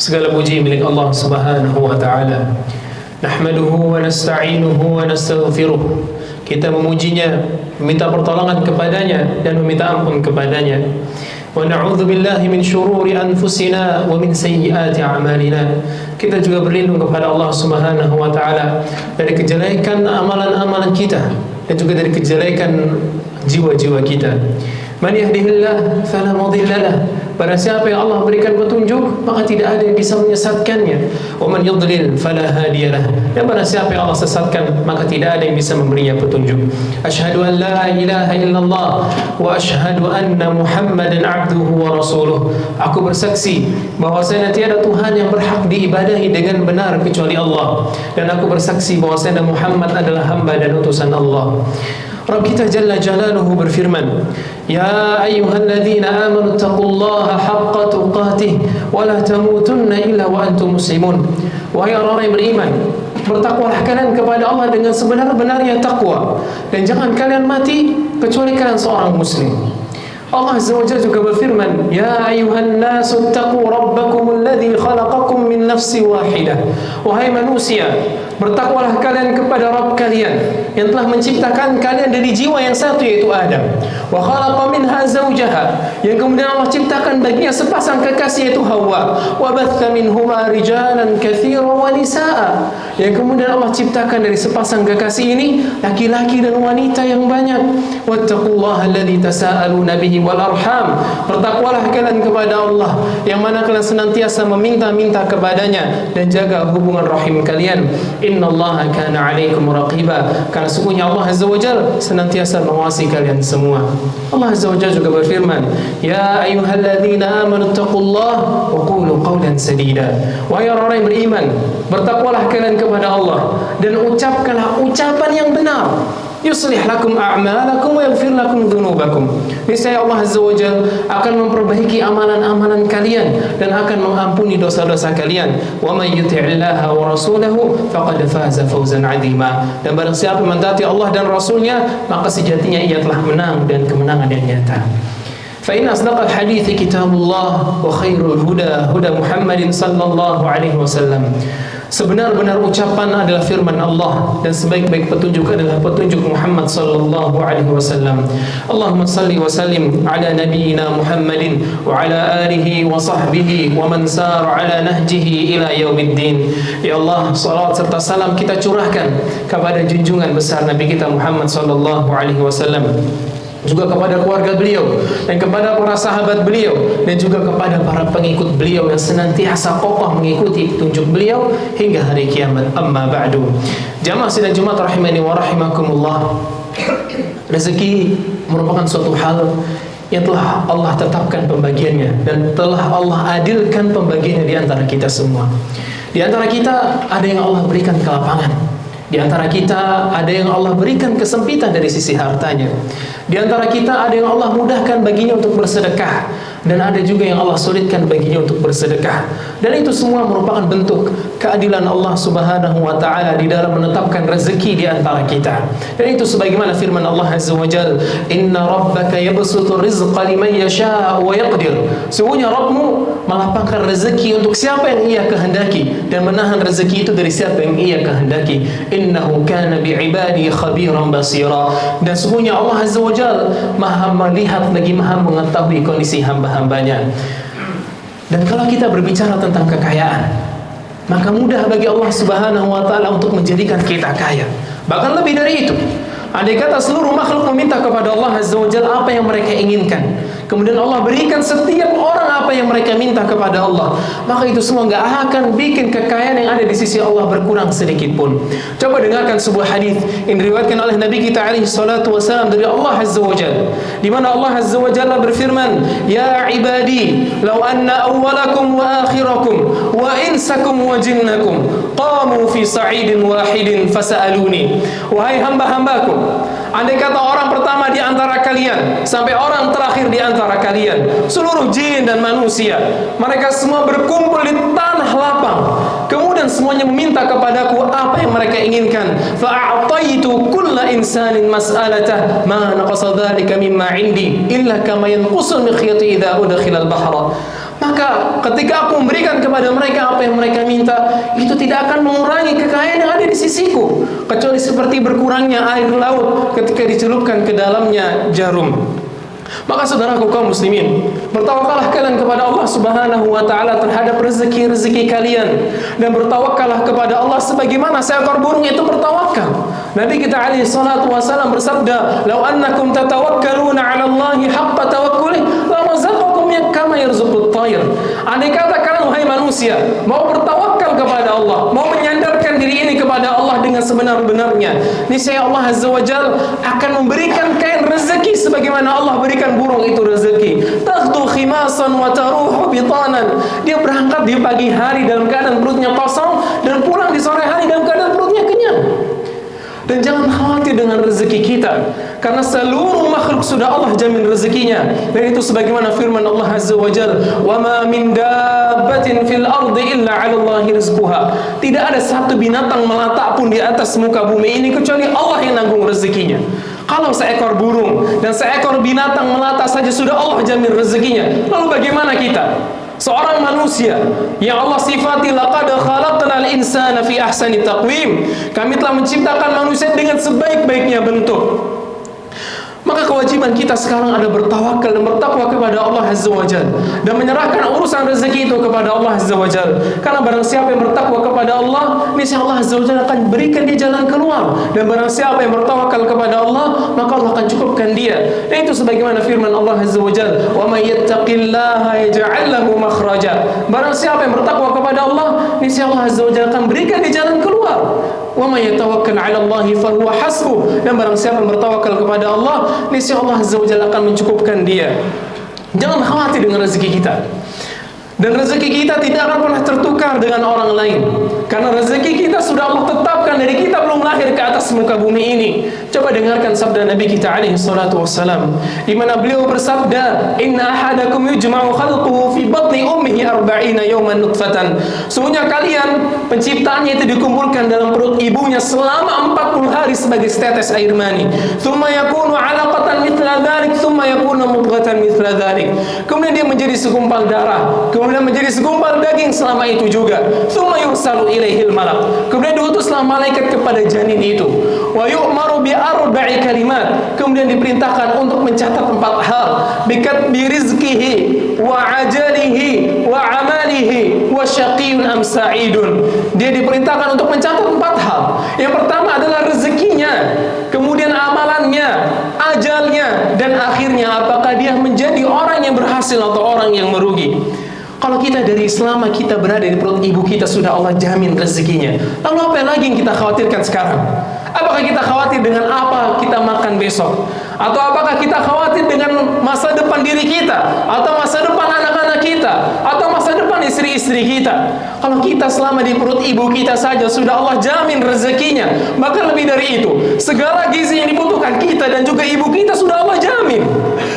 Segala puji milik Allah Subhanahu wa taala. Nahmaduhu wa nasta'inuhu wa nastaghfiruh. Kita memujinya, meminta pertolongan kepadanya dan meminta ampun kepadanya. Wa na'udzu billahi min syururi anfusina wa min sayyiati a'malina. Kita juga berlindung kepada Allah Subhanahu wa taala dari kejelekan amalan-amalan kita dan juga dari kejelekan jiwa-jiwa kita. Man yahdihillah fala mudilla lah. Pada siapa yang Allah berikan petunjuk, maka tidak ada yang bisa menyesatkannya. Wa man yudlil fala hadiyalah. Dan pada siapa yang Allah sesatkan, maka tidak ada yang bisa memberinya petunjuk. Asyhadu an la ilaha illallah wa asyhadu anna Muhammadan abduhu wa rasuluh. Aku bersaksi bahwasanya tiada Tuhan yang berhak diibadahi dengan benar kecuali Allah, dan aku bersaksi bahwasanya Muhammad adalah hamba dan utusan Allah. Rabb kita Jalla Jalaluhu berfirman, Ya ayyuhalladzina amanu taqullaha haqqa tuqatih wa la tamutunna illa wa antum muslimun. Wahai orang yang beriman, bertakwalah kalian kepada Allah dengan sebenar-benarnya takwa, dan jangan kalian mati kecuali kalian seorang muslim. Allah Azza wa Jalla juga berfirman, Ya ayuhan nasu taqu rabbakum alladhi khalaqakum min nafsi wahidah. Wahai manusia, bertakwalah kalian kepada Rabb kalian yang telah menciptakan kalian dari jiwa yang satu, yaitu Adam. Wa khalaqa minha zawjaha, yang kemudian Allah ciptakan baginya sepasang kekasih, yaitu Hawa. Wa batha minhuma rijalan katsiran wa nisaa, yang kemudian Allah ciptakan dari sepasang kekasih ini laki-laki dan wanita yang banyak. Wattaqullaha alladhi tasaaluna bihi wal arham. Bertakwalah kalian kepada Allah yang mana kalian senantiasa meminta-minta kepadanya, dan jaga hubungan rahim kalian. Innallaha kana 'alaikum raqiba. Karena sesungguhnya Allah Azza wa Jalla senantiasa mengawasi kalian semua. Allah Azza wa Jalla juga berfirman, Ya ayyuhalladzina amanu taqullaha wa qulu qawlan sadida. Wahai orang yang beriman, bertakwalah kalian kepada Allah dan ucapkanlah ucapan yang benar. Yuslih lakum a'malakum wa yaghfir lakum dzunubakum. Niscaya Allah Azza wa Jalla akan memperbaiki amalan-amalan kalian dan akan mengampuni dosa-dosa kalian. Wa may yuti'illaha wa rasulahu faqad faza fawzan 'azima. Dan barang siapa mentaati Allah dan Rasulnya, maka sejatinya ia telah menang dan kemenangan yang nyata. Fa inna asdaqal hadithi kitabullah wa khairul huda huda Muhammadin sallallahu alaihi wasallam. Sebenar-benar ucapan adalah firman Allah, dan sebaik-baik petunjuk adalah petunjuk Muhammad sallallahu alaihi wasallam. Allahumma salli wa sallim ala nabiyyina Muhammadin wa ala alihi wa sahbihi wa man sara ala nahjihi ila yaumiddin. Ya Allah, salawat serta salam kita curahkan kepada junjungan besar Nabi kita Muhammad sallallahu alaihi wasallam, juga kepada keluarga beliau dan kepada para sahabat beliau, dan juga kepada para pengikut beliau yang senantiasa kokoh mengikuti petunjuk beliau hingga hari kiamat. Amma ba'du. Jamaah sidang Jumat rahimani wa rahimakumullah. Rezeki merupakan suatu hal yang telah Allah tetapkan pembagiannya, dan telah Allah adilkan pembagiannya di antara kita semua. Di antara kita ada yang Allah berikan kelapangan, di antara kita ada yang Allah berikan kesempitan dari sisi hartanya, di antara kita ada yang Allah mudahkan baginya untuk bersedekah, dan ada juga yang Allah sulitkan baginya untuk bersedekah. Dan itu semua merupakan bentuk keadilan Allah Subhanahu wa taala di dalam menetapkan rezeki di antara kita. Dan itu sebagaimana firman Allah Azza wa Jalla, Inna rabbaka yabsutu rizqa liman yasha'u wa yaqdir. Sesungguhnya Rabbmu melapangkan rezeki untuk siapa yang ia kehendaki, dan menahan rezeki itu dari siapa yang ia kehendaki. Innahu kana bi'ibadi khabiran basira. Dan sesungguhnya Allah Azza wa Jalla Maha melihat lagi Maha mengetahui kondisi hamba-hambanya. Dan kalau kita berbicara tentang kekayaan, maka mudah bagi Allah Subhanahu wa taala untuk menjadikan kita kaya. Bahkan lebih dari itu, andai kata seluruh makhluk meminta kepada Allah Azza wa Jalla apa yang mereka inginkan, kemudian Allah berikan setiap orang apa yang mereka minta kepada Allah, maka itu semua nggak akan bikin kekayaan yang ada di sisi Allah berkurang sedikit pun. Coba dengarkan sebuah hadis yang diriwayatkan oleh Nabi kita alaihi salatu wasalam dari Allah Azza wa Jalla, di mana Allah Azza wa Jalla berfirman, Ya ibadi, law anna awwalakum wa akhirakum wa insakum wa jinnakum qamu fi sa'idin wahidin fasa'aluni. Wahai hamba-hambaku, andai kata orang pertama di antara kalian sampai orang terakhir di antara kalian, seluruh jin dan manusia, mereka semua berkumpul di tanah lapang, kemudian semuanya meminta kepadaku apa yang mereka inginkan, fa'ataitu kulla insanin mas'alatah ma naqasa dzalika mimma 'indi illa kama yanqusul mikhyatu idza udkhila al-bahra. Maka ketika aku memberikan kepada mereka apa yang mereka minta, itu tidak akan mengurangi kekayaan yang ada di sisiku, kecuali seperti berkurangnya air laut ketika dicelupkan ke dalamnya jarum. Maka saudaraku kaum muslimin, bertawakallah kalian kepada Allah Subhanahu wa taala terhadap rezeki-rezeki kalian, dan bertawakallah kepada Allah sebagaimana seekor burung itu bertawakal. Nabi kita alaihi salatu wasallam bersabda, "Lau annakum tatawakkaluna 'ala Allahi haqqa tawakkuli, la razaqakum kama yarzuqut tayr." Andai kata kalian wahai manusia mau bertawakal kepada Allah, mau menyandarkan diri ini kepada Allah dengan sebenar-benarnya, niscaya Allah Azza wa Jalla akan memberikan kalian rezeki sebagaimana Allah berikan burung itu rezeki. Taghdu khimasan wa taruhu bitanan. Dia berangkat di pagi hari dalam keadaan perutnya kosong dan pulang di sore hari dalam keadaan perutnya kenyang. Dan jangan khawatir dengan rezeki kita, karena seluruh makhluk sudah Allah jamin rezekinya. Dan itu sebagaimana firman Allah Azza wa Jalla, "Wa ma min dabbatin fil ardi illa 'ala Allahi rizquha." Tidak ada satu binatang melata pun di atas muka bumi ini kecuali Allah yang nanggung rezekinya. Kalau seekor burung dan seekor binatang melata saja sudah Allah jamin rezekinya, lalu bagaimana kita? Seorang manusia yang Allah sifati, laqad khalaqnal insana fi ahsani taqwim. Kami telah menciptakan manusia dengan sebaik-baiknya bentuk. Maka kewajiban kita sekarang ada bertawakal dan bertakwa kepada Allah Azza wa Jalla, dan menyerahkan urusan rezeki itu kepada Allah Azza wa Jalla. Karena barang siapa yang bertakwa kepada Allah, niscaya Allah Azza wa Jalla akan berikan dia jalan keluar. Dan barang siapa yang bertawakal kepada Allah, maka Allah akan cukupkan dia. Dan itu sebagaimana firman Allah Azza wa Jalla, "Wa may yattaqillaha yaj'al lahu makhraja." Barang siapa yang bertakwa kepada Allah, niscaya Allah Azza wa Jalla akan berikan dia jalan keluar. "Wa may yatawakkal 'ala Allahi fa huwa hasbuh." Dan barang siapa yang bertawakal kepada Allah, niscaya Allah Azza wa Jalla akan mencukupkan dia. Jangan khawatir dengan rezeki kita. Dan rezeki kita tidak akan pernah tertukar dengan orang lain, karena rezeki kita sudah Allah tetapkan dari kita belum lahir ke atas muka bumi ini. Coba dengarkan sabda Nabi kita alaihi salatu wassalam, di mana beliau bersabda, "Inna ahadakum yujma'u khalquhu fi batni ummihi 40 yawman nutfatan." Sungguhnya kalian penciptaannya itu dikumpulkan dalam perut ibunya selama 40 hari sebagai setetes air mani. Tsumma yakunu 'alaqatan mithla dzalik, tsumma yakunu mudghatan mithla dzalik. Kemudian dia menjadi segumpal darah, kemudian menjadi segumpal daging selama itu juga. Tsumma yursalu ilaihil malak. Kemudian diutuslah malaikat kepada janin itu. Wa yu'maru bi arba'i kalimat. Kemudian diperintahkan untuk mencatat 4 hal. Bikatbi rizqihi wa ajalihi wa amalihi wa syaqiyyun am sa'idun. Dia diperintahkan untuk mencatat 4 hal. Yang pertama adalah rezekinya, kemudian amalannya, ajalnya, dan akhirnya apakah dia menjadi orang yang berhasil atau orang yang merugi. Kalau kita dari selama kita berada di perut ibu kita sudah Allah jamin rezekinya, lalu apa lagi yang kita khawatirkan sekarang? Apakah kita khawatir dengan apa kita makan besok? Atau apakah kita khawatir dengan masa depan diri kita? Atau masa depan anak-anak kita? Atau masa depan istri-istri kita? Kalau kita selama di perut ibu kita saja sudah Allah jamin rezekinya, maka lebih dari itu, segala gizi yang dibutuhkan kita dan juga ibu kita sudah Allah jamin.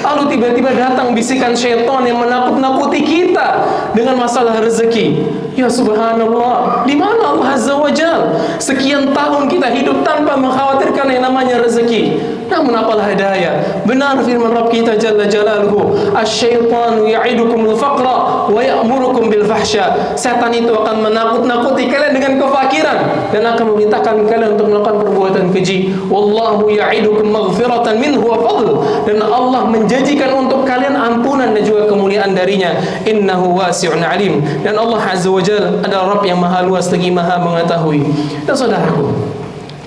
Lalu tiba-tiba datang bisikan syaitan yang menakut-nakuti kita dengan masalah rezeki. Ya subhanallah, di mana Allah Azza wa Jalla? Sekian tahun kita hidup tanpa mengkhawatirkan yang namanya rezeki. Namun apalah daya, benar firman Rabb kita Jalla Jalaluhu, "Asy-syaitanu ya'idukumul faqra wa ya'murukum bil fahsya." Setan itu akan menakut-nakuti kalian dengan kefakiran dan akan memerintahkan kalian untuk melakukan perbuatan keji. Wallahu ya'idukum maghfiratan minhu wa fadl. Dan Allah menjanjikan untuk kalian ampunan dan juga kemuliaan darinya. Innahu wasi'un alim. Dan Allah Azza wa Jalla adalah Rabb yang maha luas lagi maha mengetahui. Dan saudaraku,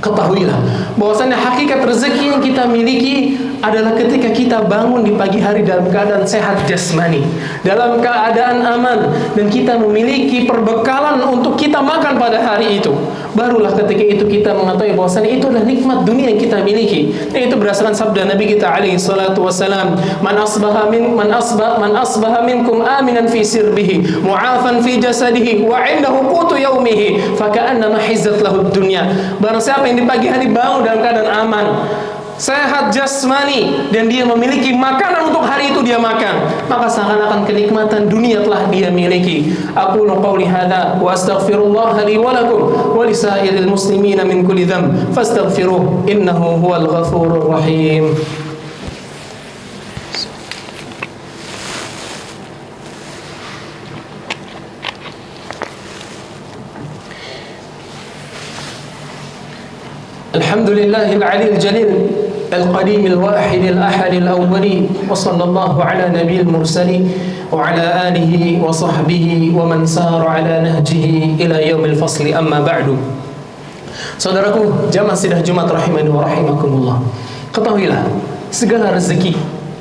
ketahuilah bahwasannya hakikat rezeki yang kita miliki adalah ketika kita bangun di pagi hari dalam keadaan sehat jasmani, dalam keadaan aman, dan kita memiliki perbekalan untuk kita makan pada hari itu. Barulah ketika itu kita mengetahui bahwasannya itu adalah nikmat dunia yang kita miliki. Dan itu berdasarkan sabda Nabi kita alaihi salatu wassalam, man asbaha minkum aminan fi sirbihi mu'afan fi jasadihi wa 'indahu qutu yaumihi faka'annama hizzat lahu dunya. Barang siapa yang di pagi hari bangun dalam keadaan aman, sehat jasmani, dan dia memiliki makanan untuk hari itu dia makan, maka seakan-akan kenikmatan dunia telah dia miliki. Aqulu qawli hadza wa astaghfirullah li wa lakum wa li sa'iril muslimina min kulli dhanb fastaghfiruh innahu huwal ghafurur rahim. Alhamdulillahil aliyil jalil القديم الواحد الأحد الأولي وصلى الله على نبي المرسلين وعلى آله وصحبه ومن سار على نهجه إلى يوم الفصل أما بعد. Saudaraku, jamaah sidang Jumat rahimani wa rahimakumullah. Ketahuilah, segala rezeki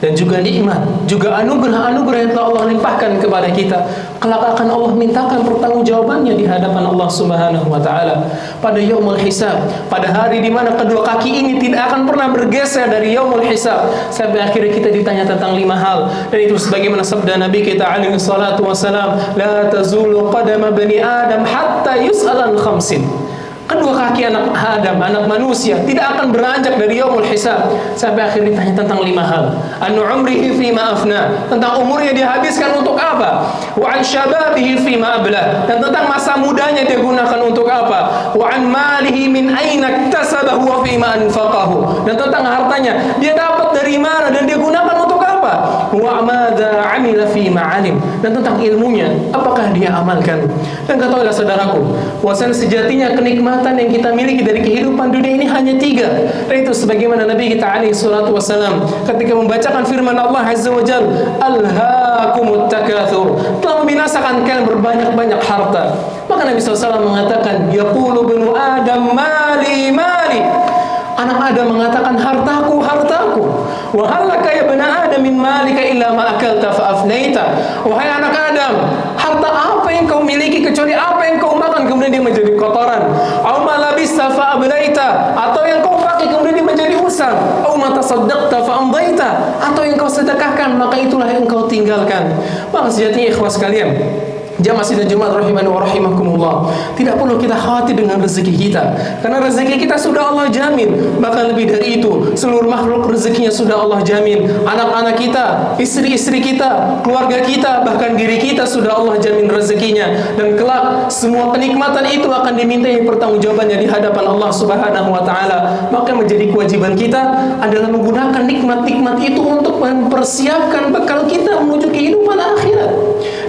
dan juga nikmat, juga anugerah-anugerah yang telah Allah limpahkan kepada kita, kelak akan Allah mintakan pertanggungjawabannya di hadapan Allah Subhanahu wa taala pada yaumul hisab, pada hari di mana kedua kaki ini tidak akan pernah bergeser dari yaumul hisab sampai akhirnya kita ditanya tentang 5 hal. Dan itu sebagaimana sabda Nabi kita alaihi salatu wasalam, la tazulu qadama bani adam hatta yus'alan khamsin. Kedua kaki anak Adam, anak manusia tidak akan beranjak dari yaumul hisab sampai akhirnya ditanya tentang 5 hal. An umrihi fima afna, tentang umurnya dihabiskan untuk apa? Wa an syababihi fima abla, dan tentang masa mudanya dia gunakan untuk apa? Wa an malihi min aina iktasabahu wa fima anfaqahu, dan tentang hartanya dia dapat dari mana dan dia gunakan untuk apa? Wa madza amila fima alim, dan tentang ilmunya apakah dia amalkan. Dan ketahuilah saudaraku, bahwasanya sejatinya kenikmatan yang kita miliki dari kehidupan dunia ini hanya 3. Dan itu sebagaimana Nabi kita alaihi salatu wasalam ketika membacakan firman Allah azza wa jalla, alhaakumut takatsur, telah membinasakan kalian berbanyak-banyak harta. Maka Nabi SAW mengatakan, yaqulu ibnu adam mali mali, anak Adam mengatakan hartaku hartaku. Wa halaka ya bani adam min malika illa ma akalta fa afnaita, wahai anak Adam, harta apa yang kau miliki kecuali apa yang kau makan kemudian dia menjadi kotoran. Au ma labista fa ablaita, atau yang kau pakai kemudian dia menjadi usang. Au ma tasaddaqta fa amdaita, atau yang kau sedekahkan maka itulah yang kau tinggalkan. Maka sejatinya ikhwas sekalian, jamaah sidang Jumat rahimani wa rahimakumullah, tidak perlu kita khawatir dengan rezeki kita, karena rezeki kita sudah Allah jamin. Bahkan lebih dari itu, seluruh makhluk rezekinya sudah Allah jamin. Anak-anak kita, istri-istri kita, keluarga kita, bahkan diri kita sudah Allah jamin rezekinya. Dan kelak semua kenikmatan itu akan dimintai pertanggungjawabannya di hadapan Allah Subhanahu wa taala. Maka menjadi kewajiban kita adalah menggunakan nikmat-nikmat itu untuk mempersiapkan bekal kita menuju kehidupan akhirat,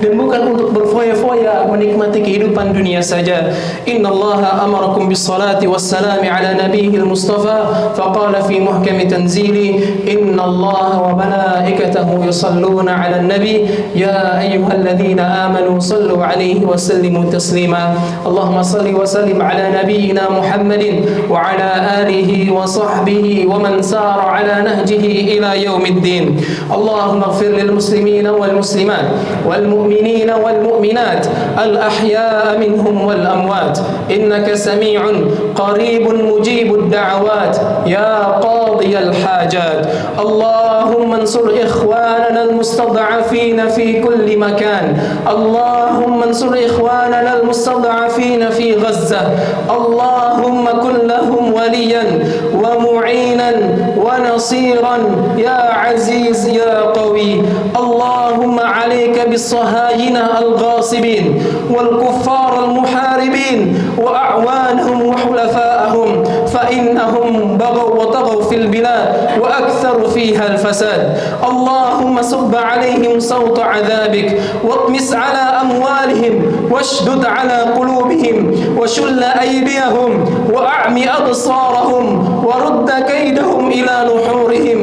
dan bukan untuk berfoya-foya menikmati kehidupan dunia saja. Innallaha amarakum bis-salati was-salami ala nabiyil mustafa faqala fi muhkami tanzili innallaha wa malaikatahu yusalluna ala nabi ya ayyuhalladzina amanu sallu alaihi wa sallimu taslima. Allahumma salli wa sallim ala nabiyyina Muhammadin wa ala alihi wa sahbihi wa man sara ala nahjihi ila yaumiddin. Allahumma ighfir lil muslimina wal muslimat wal mu'minina wal mu'minat al-ahya'a minhum wal amwat innaka sami'un qaribun mujibud da'awat ya qadiyal hajat. Allahumma ansur ikhwanana al-mustad'afina fi kulli makan. Allahumma ansur ikhwanana al-mustad'afina fi Gazzah. Allahumma kun lahum waliyan wa mu'inan wa nasiran ya aziz ya qawi. Allahumma 'alayka bis-sahayina الغاصبين والكفار المحاربين وأعوانهم وحلفاءهم فإنهم بغوا وطغوا في البلاد وأكثروا فيها الفساد. اللهم صب عليهم صوت عذابك واطمس على أموالهم واشدد على قلوبهم وشل أيديهم وأعمي أبصارهم ورد كيدهم إلى نحورهم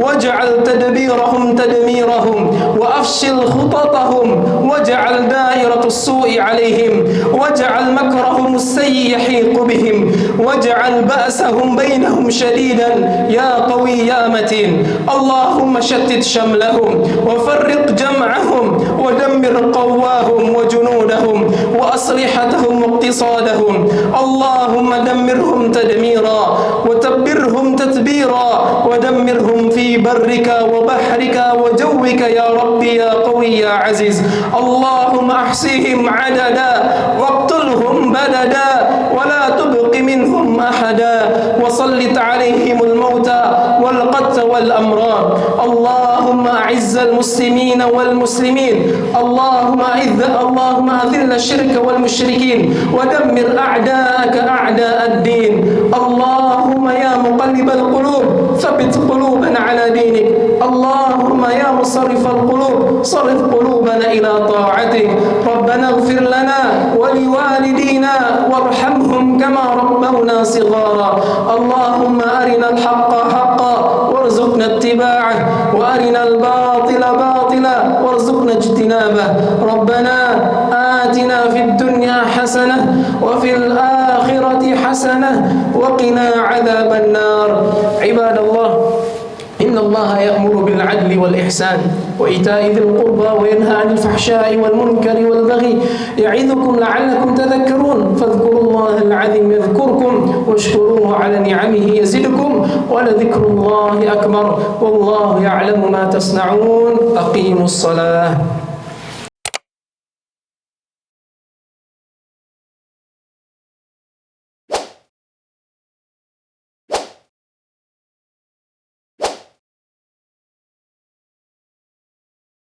واجعل تدبيرهم تدميرهم وأفشل خططهم واجعل دائرة السوء عليهم واجعل مكرهم السيء يحيق بهم واجعل بأسهم بينهم شديدا يا قوي يا متين. اللهم شتت شملهم وفرق جمعهم ودمر قواهم وجنودهم وأسلحتهم واقتصادهم. اللهم دمرهم تدميرا وتبرهم تتبيرا ودمرهم في برك وبحرك وجوك يا ربي يا قوي يا عزيز. اللهم احصهم عددا واقتلهم بددا ولا تبق منهم أحدا وسلط عليهم الموتى والقتل والأمراض. اللهم أعز المسلمين والمسلمين. اللهم أذل الشرك والمشركين ودمر أعداءك أعداء الدين. اللهم يا مقلب القلوب ثبت قلوبنا على دينك. اللهم يا مصرف القلوب صرف قلوبنا إلى طاعتك. ربنا اغفر لنا ولوالدينا وارحمهم كما ربونا صغارا اللهم أرنا الحق حقا وارزقنا اتباعه وأرنا الباطل باطلا وارزقنا اجتنابه ربنا آتنا في الدنيا حسنة وفي الآخرة حسنة وقنا عذاب النار عباد الله إن الله يأمر بالعدل والإحسان وإيتاء ذي القربى وينهى عن الفحشاء والمنكر والبغي يعظكم لعلكم تذكرون فاذكروا الله العظيم يذكركم واشكروه على نعمه يزدكم ولذكر الله أكبر والله يعلم ما تصنعون أقيموا الصلاة